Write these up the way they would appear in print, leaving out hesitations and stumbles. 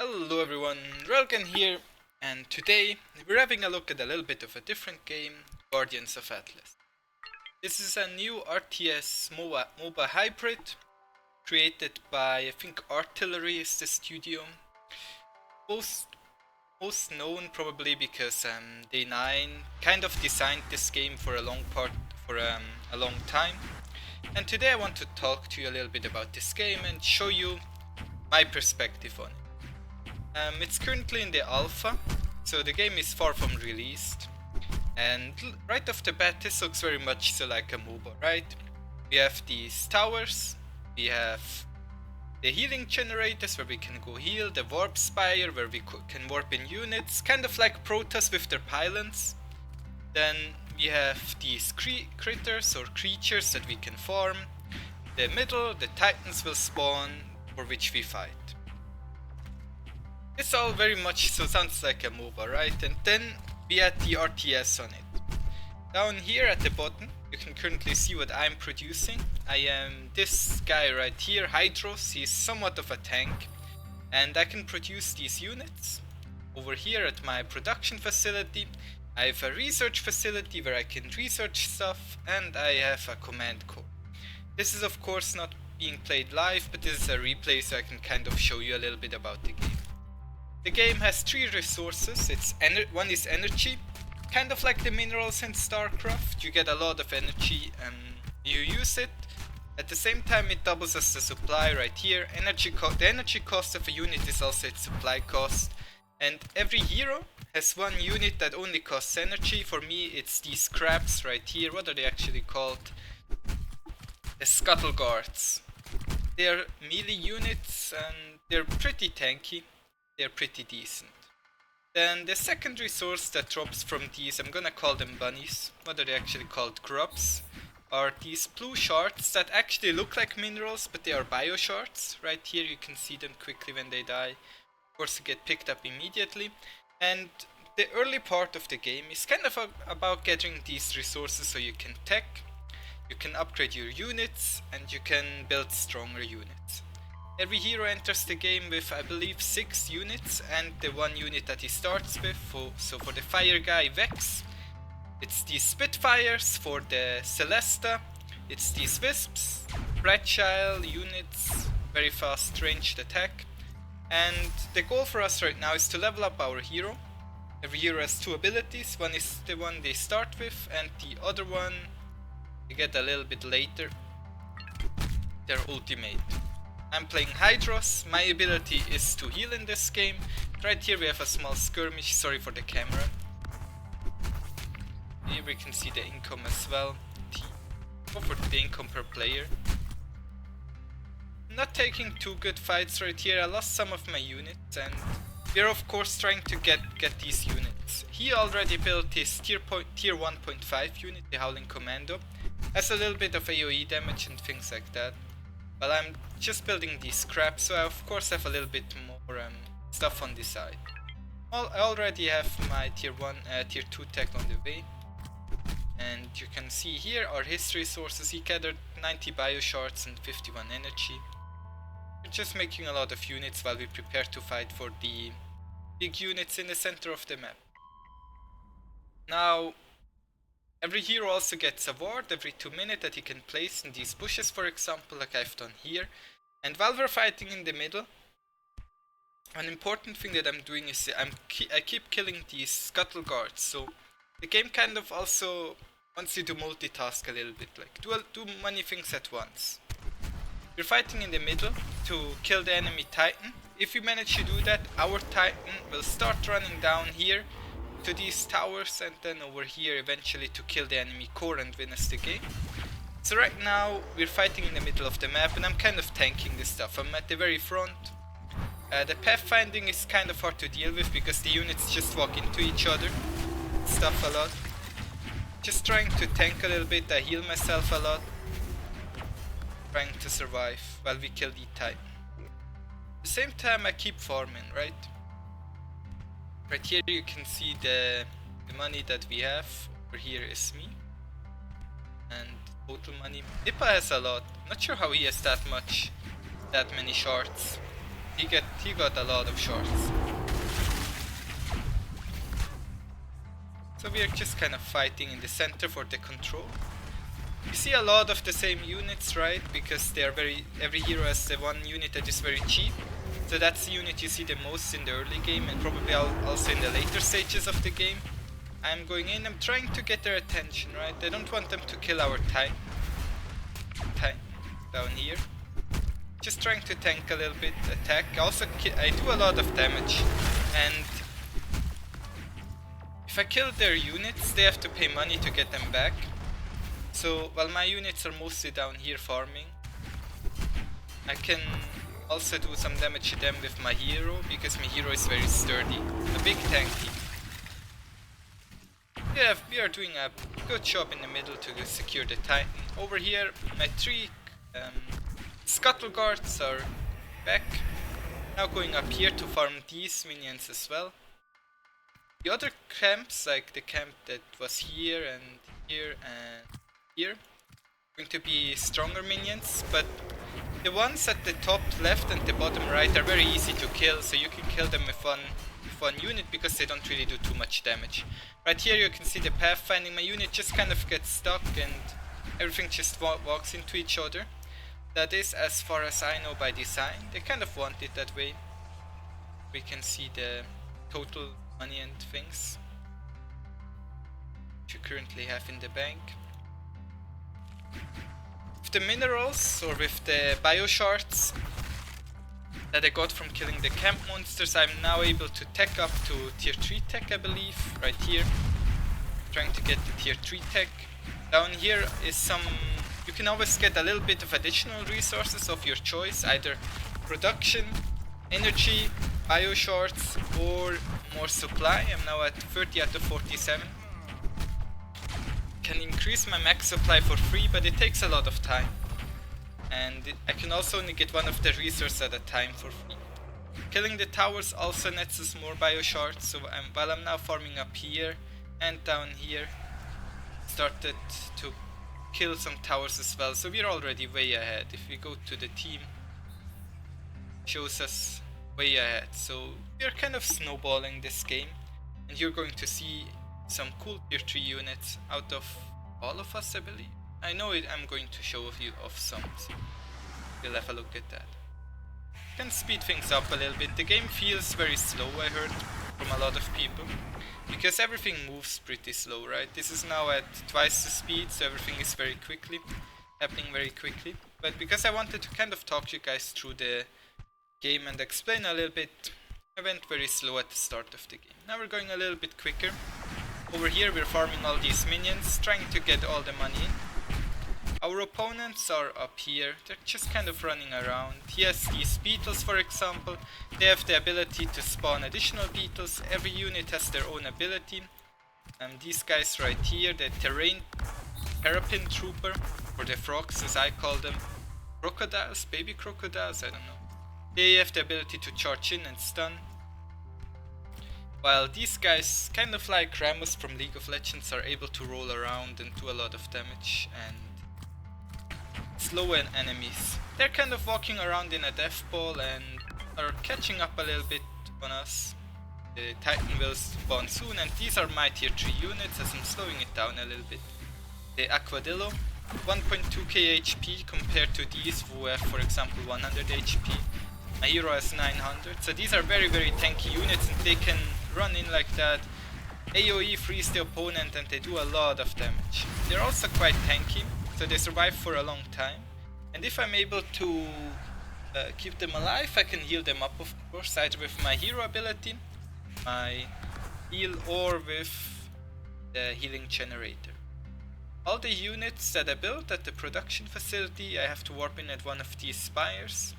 Hello everyone, Railgan here, and today we're having a look at a little bit of a different game, Guardians of Atlas. This is a new RTS MOBA hybrid, created by, I think Artillery is the studio. Most known probably because Day9 kind of designed this game for a long time. And today I want to talk to you a little bit about this game and show you my perspective on it. It's currently in the alpha, so the game is far from released. And right off the bat, this looks very much so like a MOBA, right? We have these towers, we have the healing generators where we can go heal, the warp spire where we can warp in units, kind of like Protoss with their pylons. Then we have these critters or creatures that we can farm. The middle, the titans will spawn, for which we fight. This all very much so sounds like a MOBA, right? And then we add the RTS on it. Down here at the bottom, you can currently see what I'm producing. I am this guy right here, Hydros. He's somewhat of a tank. And I can produce these units. Over here at my production facility, I have a research facility where I can research stuff, and I have a command core. This is of course not being played live, but this is a replay so I can kind of show you a little bit about the game. The game has three resources. One is energy, kind of like the minerals in StarCraft. You get a lot of energy and you use it. At the same time it doubles as the supply right here. The energy cost of a unit is also its supply cost. And every hero has one unit that only costs energy. For me it's these crabs right here. What are they actually called? The Scuttle Guards. They're melee units and they're pretty tanky. They're pretty decent. Then the second resource that drops from these, I'm gonna call them bunnies, what are they actually called, grubs, are these blue shards that actually look like minerals, but they are bio shards. Right here you can see them quickly when they die. Of course they get picked up immediately. And the early part of the game is kind of about gathering these resources so you can tech, you can upgrade your units, and you can build stronger units. Every hero enters the game with, I believe, 6 units and the one unit that he starts with. So for the fire guy Vex, it's these Spitfires. For the Celesta, it's these Wisps, fragile units, very fast ranged attack. And the goal for us right now is to level up our hero. Every hero has 2 abilities. One is the one they start with, and the other one they get a little bit later, their ultimate. I'm playing Hydros. My ability is to heal in this game. Right here we have a small skirmish, sorry for the camera. Here we can see the income as well. Go for the income per player. I'm not taking too good fights right here. I lost some of my units and we're of course trying to get these units. He already built his tier 1.5 unit, the Howling Commando. Has a little bit of AoE damage and things like that. Well, I'm just building these scraps, so I of course have a little bit more stuff on the side. Well, I already have my tier 2 tech on the way. And you can see here are his resources. He gathered 90 bio shards and 51 energy. We're just making a lot of units while we prepare to fight for the big units in the center of the map. Now, every hero also gets a ward every 2 minutes that he can place in these bushes, for example, like I've done here. And while we're fighting in the middle, an important thing that I'm doing is I keep killing these Scuttle Guards. So the game kind of also wants you to multitask a little bit, like do many things at once. We're fighting in the middle to kill the enemy Titan. If we manage to do that, our Titan will start running down here to these towers and then over here eventually to kill the enemy core and win us the game. So right now we're fighting in the middle of the map and I'm kind of tanking this stuff. I'm at the very front. The pathfinding is kind of hard to deal with because the units just walk into each other. Stuff a lot. Just trying to tank a little bit, I heal myself a lot. Trying to survive while we kill the Titan. At the same time I keep farming, right? Right here you can see the money that we have. Over here is me. And total money. Nippa has a lot. Not sure how he has that many shards. He got a lot of shards. So we are just kind of fighting in the center for the control. You see a lot of the same units, right? Because they are every hero has the one unit that is very cheap. So that's the unit you see the most in the early game, and probably also in the later stages of the game. I'm going in, I'm trying to get their attention, right? I don't want them to kill our tank down here. Just trying to tank a little bit, attack. Also, I do a lot of damage, and if I kill their units, they have to pay money to get them back. So, while my units are mostly down here farming, I can also do some damage to them with my hero, because my hero is very sturdy. A big tanky. Yeah, we are doing a good job in the middle to secure the Titan. Over here, my 3 Scuttle Guards are back. Now going up here to farm these minions as well. The other camps, like the camp that was here and here, going to be stronger minions, but the ones at the top left and the bottom right are very easy to kill, so you can kill them with one unit because they don't really do too much damage. Right here you can see the pathfinding. My unit just kind of gets stuck and everything just walks into each other. That is, as far as I know, by design. They kind of want it that way. We can see the total money and things which you currently have in the bank. With the minerals, or with the bioshards that I got from killing the camp monsters, I'm now able to tech up to tier 3 tech, I believe, right here. Trying to get the tier 3 tech. Down here is some... You can always get a little bit of additional resources of your choice, either production, energy, bioshards, or more supply. I'm now at 30 out of 47. Can increase my max supply for free, but it takes a lot of time. And I can also only get one of the resources at a time for free. Killing the towers also nets us more bioshards, so while I'm now farming up here and down here, started to kill some towers as well, so we're already way ahead. If we go to the team, shows us way ahead, so we're kind of snowballing this game, and you're going to see some cool tier 3 units out of all of us, I believe. I know I'm going to show you of some, so we'll have a look at that. Can speed things up a little bit. The game feels very slow, I heard from a lot of people, because everything moves pretty slow, right? This is now at twice the speed, so everything is happening very quickly. But because I wanted to kind of talk you guys through the game and explain a little bit, I went very slow at the start of the game. Now we're going a little bit quicker. Over here we're farming all these minions, trying to get all the money in. Our opponents are up here, they're just kind of running around. He has these beetles, for example. They have the ability to spawn additional beetles. Every unit has their own ability. These guys right here, the terrain terrapin trooper, or the frogs as I call them. Crocodiles, baby crocodiles, I don't know. They have the ability to charge in and stun. While these guys, kind of like Ramos from League of Legends, are able to roll around and do a lot of damage and slow enemies. They're kind of walking around in a death ball and are catching up a little bit on us. The Titan will spawn soon, and these are my tier 3 units as I'm slowing it down a little bit. The Aquadillo, 1.2k HP compared to these who have, for example, 100 HP. My hero has 900, so these are very tanky units, and they can run in like that, AoE freeze the opponent, and they do a lot of damage. They're also quite tanky, so they survive for a long time, and if I'm able to keep them alive, I can heal them up, of course, either with my hero ability, my heal, or with the healing generator. All the units that I built at the production facility, I have to warp in at one of these spires.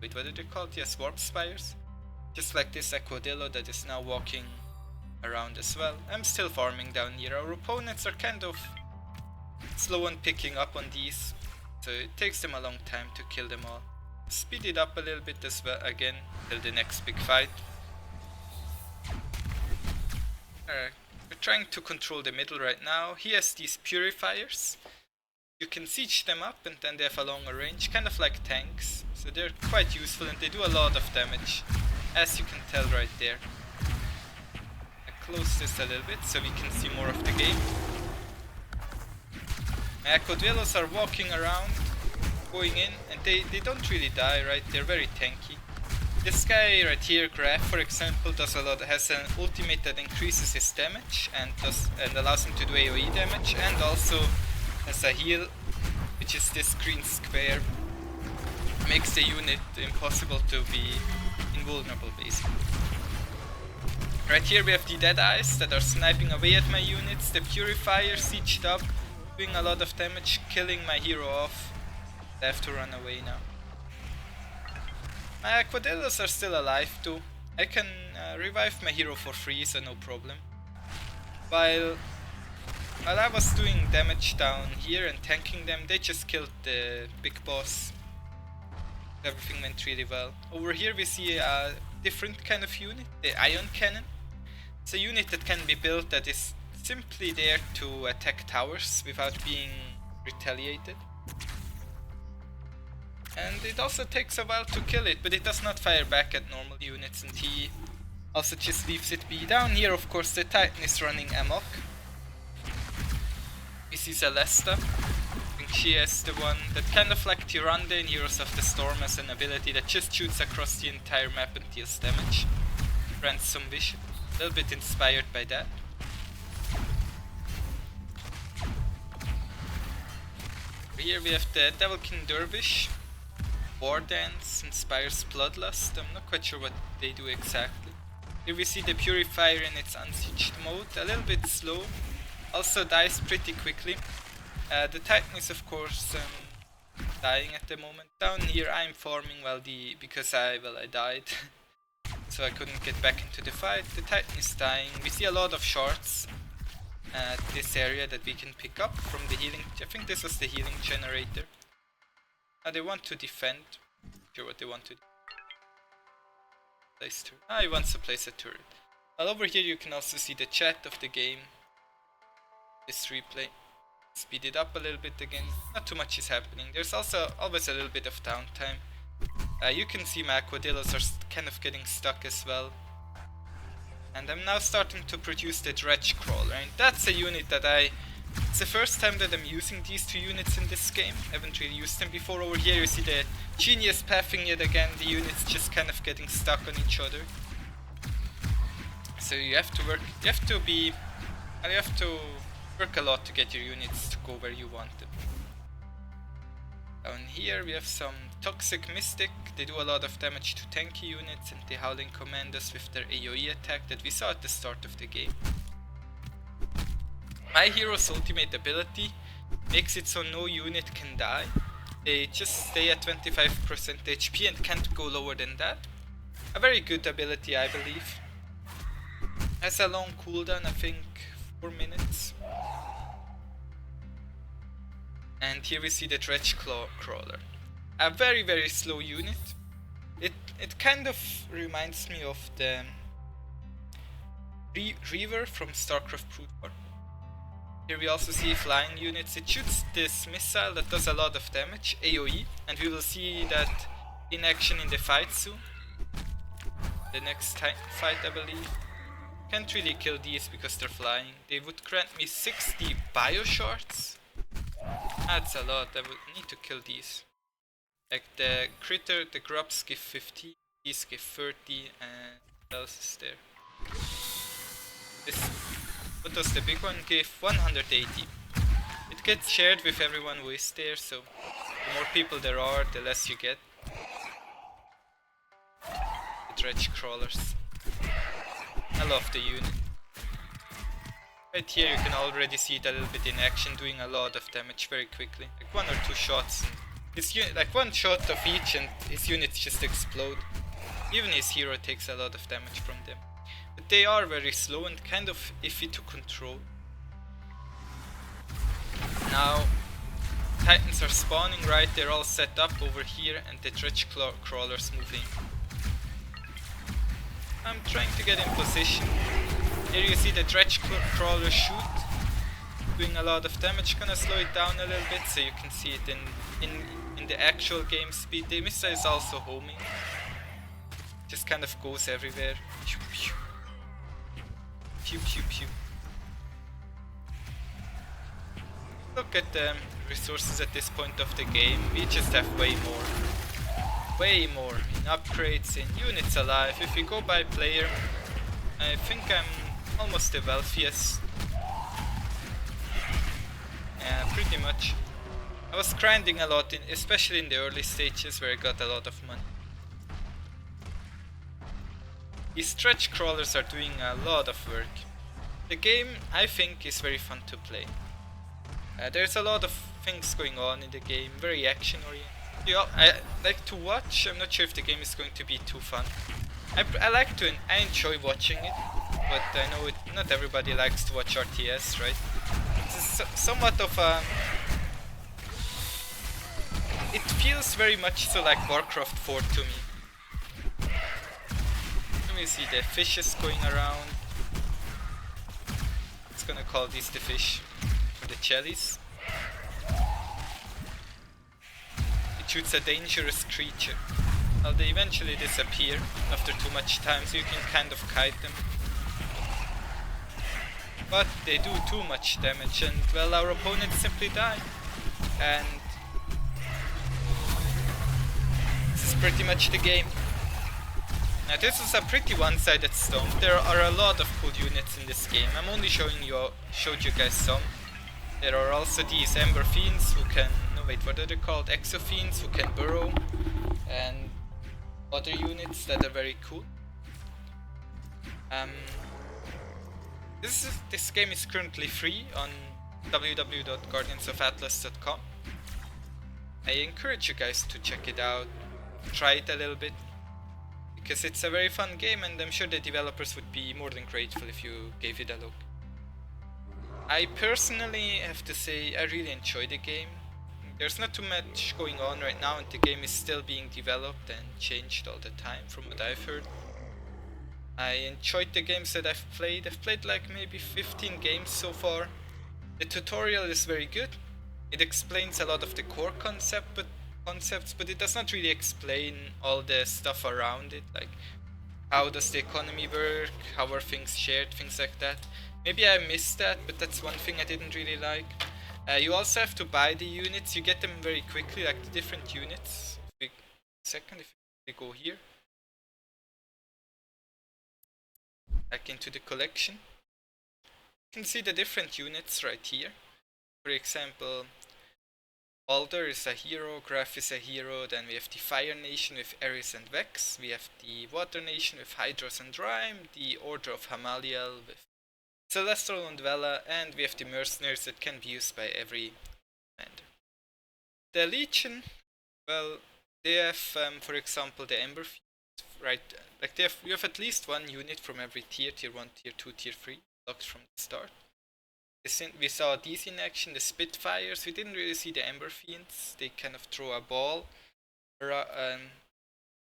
Wait, what are they called? Yes, warp spires. Just like this Aquadillo that is now walking around as well. I'm still farming down here. Our opponents are kind of slow on picking up on these, so it takes them a long time to kill them all. Speed it up a little bit as well again till the next big fight. Alright, we're trying to control the middle right now. He has these purifiers. You can siege them up and then they have a longer range, kind of like tanks. So they're quite useful and they do a lot of damage, as you can tell right there. I close this a little bit so we can see more of the game. My Aquadillos are walking around, going in, and they don't really die, right? They're very tanky. This guy right here, Graf, for example, has an ultimate that increases his damage and allows him to do AoE damage, and also has a heal, which is this green square. Makes the unit impossible to be invulnerable, basically. Right here we have the Deadeyes that are sniping away at my units. The Purifier sieged up, doing a lot of damage, killing my hero off. I have to run away now. My Aquadillos are still alive too. I can revive my hero for free, so no problem. While I was doing damage down here and tanking them, they just killed the big boss. Everything went really well. Over here we see a different kind of unit, the Ion Cannon. It's a unit that can be built that is simply there to attack towers without being retaliated. And it also takes a while to kill it, but it does not fire back at normal units, and he also just leaves it be. Down here, of course, the Titan is running amok. We see Celesta. I think she is the one that kind of like Tyrande in Heroes of the Storm has an ability that just shoots across the entire map and deals damage. Grants some vision. A little bit inspired by that. Here we have the Devilkin Dervish. War Dance inspires Bloodlust. I'm not quite sure what they do exactly. Here we see the Purifier in its unsieged mode, a little bit slow, also dies pretty quickly. The Titan is of course dying at the moment. Down here I'm farming because I died, so I couldn't get back into the fight. The Titan is dying. We see a lot of shards at this area that we can pick up from the healing. I think this was the healing generator. They want to defend. Not sure what they want to do. Place turret. He wants to place a turret. Well, over here you can also see the chat of the game. This replay. Speed it up a little bit again. Not too much is happening. There's also always a little bit of downtime. You can see my Aquadillos are kind of getting stuck as well. And I'm now starting to produce the Dredge Crawler. And that's a unit that it's the first time that I'm using these two units in this game. I haven't really used them before. Over here you see the genius pathing yet again. The units just kind of getting stuck on each other. So you have to work a lot to get your units to go where you want them. Down here we have some Toxic Mystic. They do a lot of damage to tanky units, and the Howling Commandos with their AoE attack that we saw at the start of the game. My hero's ultimate ability makes it so no unit can die. They just stay at 25% HP and can't go lower than that. A very good ability, I believe. Has a long cooldown, I think 4 minutes. And here we see the Dredge Crawler. A very very slow unit. It kind of reminds me of the Reaver from StarCraft Brood War. Here we also see flying units. It shoots this missile that does a lot of damage, AoE, and we will see that in action in the fight soon. The next fight, I believe. Can't really kill these because they're flying. They would grant me 60 bioshards. That's a lot. I would need to kill these. Like the critter, the grubs give 50, these give 30, and what else is there? What does the big one give? 180. It gets shared with everyone who is there, so the more people there are, the less you get. The Dredge Crawlers. I love the unit. Right here you can already see it a little bit in action, doing a lot of damage very quickly. Like 1 or 2 shots. Like 1 shot of each and his units just explode. Even his hero takes a lot of damage from them. But they are very slow and kind of iffy to control. Now Titans are spawning, right? They're all set up over here and the Dredge Crawlers moving. I'm trying to get in position. Here you see the Dredge Crawler shoot, doing a lot of damage. Gonna slow it down a little bit so you can see it in in the actual game speed. The missile is also homing. Just kind of goes everywhere. Pew pew. Pew pew pew. Look at the resources at this point of the game. We just have way more. Way more in upgrades, in units alive. If we go by player, I think I'm almost the wealthiest. Yeah, pretty much. I was grinding a lot, especially in the early stages where I got a lot of money. These stretch crawlers are doing a lot of work. The game, I think, is very fun to play. There's a lot of things going on in the game, very action oriented. I like to watch. I'm not sure if the game is going to be too fun. I enjoy watching it, but I know not everybody likes to watch RTS, right? It's somewhat of a... It feels very much so like Warcraft 4 to me. Let me see the fishes going around. It's gonna call these the fish for the jellies. It shoots a dangerous creature. Well, they eventually disappear after too much time, so you can kind of kite them. But they do too much damage, and well, our opponents simply die. And this is pretty much the game. Now this is a pretty one-sided stomp. There are a lot of cool units in this game. I'm only showed you guys some. There are also these Ember Fiends who can... No wait, what are they called? Exo Fiends who can burrow. And other units that are very cool. This game is currently free on www.guardiansofatlas.com. I encourage you guys to check it out, try it a little bit, because it's a very fun game and I'm sure the developers would be more than grateful if you gave it a look. I personally have to say I really enjoy the game. There's not too much going on right now and the game is still being developed and changed all the time from what I've heard. I enjoyed the games that I've played. I've played like maybe 15 games so far. The tutorial is very good. It explains a lot of the core concepts, but it does not really explain all the stuff around it, like how does the economy work, how are things shared, things like that. Maybe I missed that, but that's one thing I didn't really like. You also have to buy the units. You get them very quickly, like the different units. If we go here, back into the collection, you can see the different units right here. For example, Alder is a hero, Graf is a hero, then we have the Fire Nation with Ares and Vex, we have the Water Nation with Hydros and Rime, the Order of Hamaliel with Celestial and Vela, and we have the Mercenaries that can be used by every commander. The Legion, well, they have, for example, the Ember Fiends, right? Like you have at least one unit from every tier, tier 1, tier 2, tier 3, locked from the start. We saw these in action, the Spitfires. We didn't really see the Ember Fiends. They kind of throw a ball, or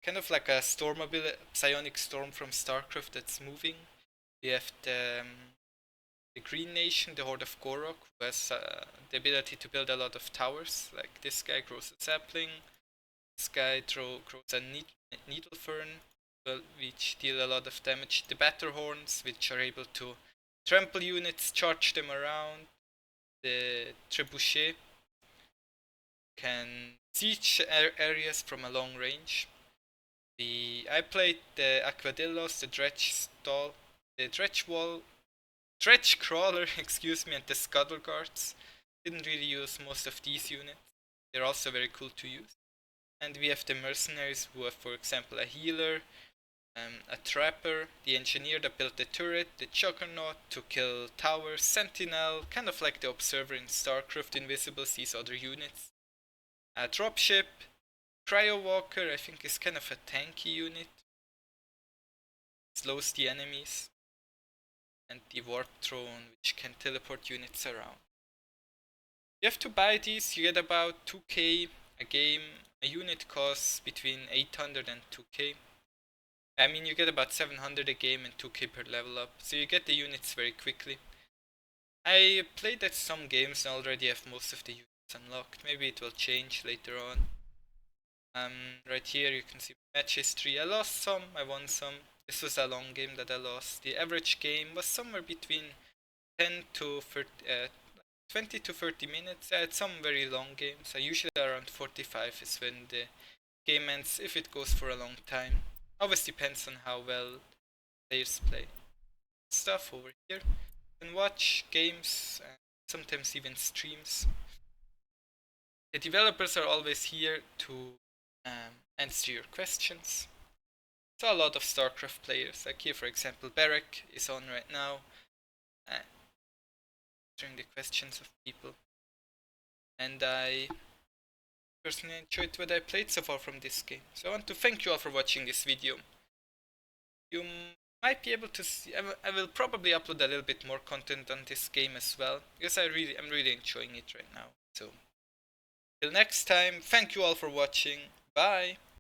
kind of like a psionic storm from StarCraft that's moving. We have the Green Nation, the Horde of Gorok, who has the ability to build a lot of towers. Like this guy grows a sapling, this guy grows a needle fern, which deal a lot of damage. The Batterhorns, which are able to trample units, charge them around. The Trebuchet can siege areas from a long range. I played the Aquadillos, the Dredge Crawler, excuse me, and the Scuttle Guards. Didn't really use most of these units. They're also very cool to use. And we have the Mercenaries, who have, for example, a healer, a trapper, the engineer that built the turret, the juggernaut to kill towers, sentinel, kind of like the observer in StarCraft, invisible, sees other units. A dropship, cryowalker, I think is kind of a tanky unit, slows the enemies, and the warp throne, which can teleport units around. You have to buy these. You get about 2k a game. A unit costs between 800 and 2k. I mean, you get about 700 a game and 2k per level up, so you get the units very quickly. I played at some games and already have most of the units unlocked. Maybe it will change later on. Right here you can see match history. I lost some, I won some. This was a long game that I lost. The average game was somewhere between 10 to 30, 20 to 30 minutes. I had some very long games. I usually around 45 is when the game ends, if it goes for a long time. Always depends on how well players play. Stuff over here. You can watch games, sometimes even streams. The developers are always here to answer your questions. So a lot of StarCraft players, like here for example, Barrack is on right now, answering the questions of people. And I personally enjoyed what I played so far from this game. So I want to thank you all for watching this video. You might be able to see, I will probably upload a little bit more content on this game as well, because I'm really enjoying it right now. So till next time, thank you all for watching. Bye!